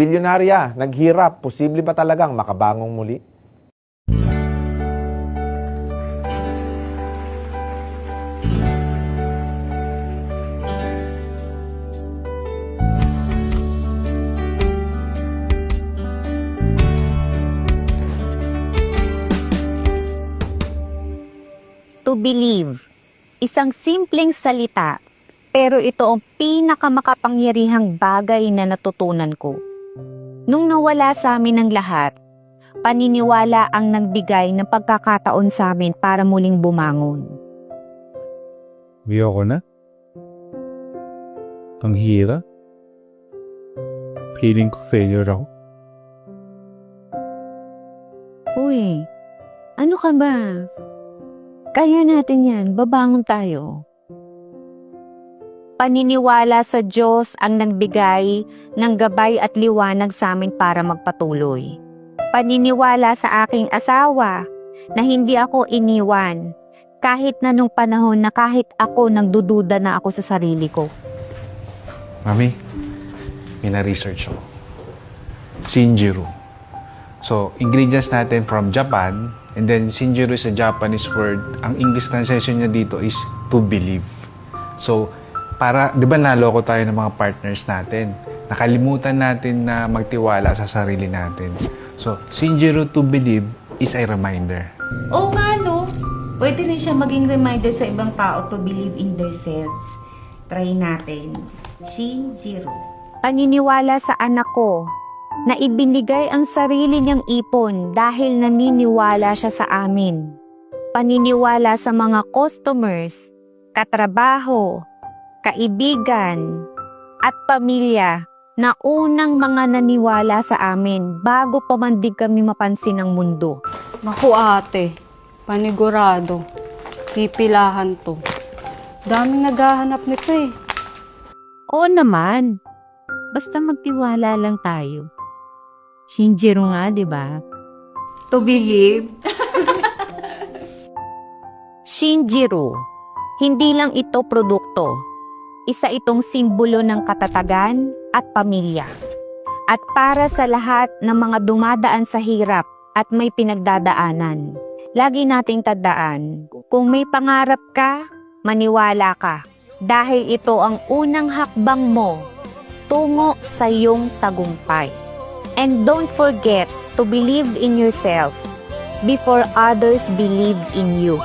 Bilyonarya, naghirap, posible ba talagang makabangong muli? To believe, isang simpleng salita, pero ito ang pinakamakapangyarihang bagay na natutunan ko. Nung nawala sa amin ang lahat, paniniwala ang nagbigay ng pagkakataon sa amin para muling bumangon. Ayoko na. Ang hirap. Feeling ko failure ako. Uy, ano ka ba? Kaya natin yan, babangon tayo. Paniniwala sa Diyos ang nagbigay ng gabay at liwanag sa amin para magpatuloy. Paniniwala sa aking asawa na hindi ako iniwan kahit na nung panahon na kahit ako nagdududa na ako sa sarili ko. Mami, may na-research ako. Shinjiro. So, ingredients natin from Japan, and then Shinjiro is a Japanese word. Ang English translation niya dito is to believe. So, para, di ba naloko tayo ng mga partners natin? Nakalimutan natin na magtiwala sa sarili natin. So, Shinjiro to believe is a reminder. Oo nga no, pwede rin siya maging reminder sa ibang tao to believe in themselves. Try natin. Shinjiro. Paniniwala sa anak ko na ibinigay ang sarili niyang ipon dahil naniniwala siya sa amin. Paniniwala sa mga customers, katrabaho, kaibigan, at pamilya na unang mga naniwala sa amin bago pa man di kami mapansin ng mundo. Naku ate, panigurado. Pipilahan to. Daming naghahanap nito eh. Oo naman. Basta magtiwala lang tayo. Shinjiro nga, di ba? To believe. Shinjiro. Hindi lang ito produkto. Isa itong simbolo ng katatagan at pamilya. At para sa lahat ng mga dumadaan sa hirap at may pinagdadaanan, lagi nating tandaan, kung may pangarap ka, maniwala ka. Dahil ito ang unang hakbang mo tungo sa iyong tagumpay. And don't forget to believe in yourself before others believe in you.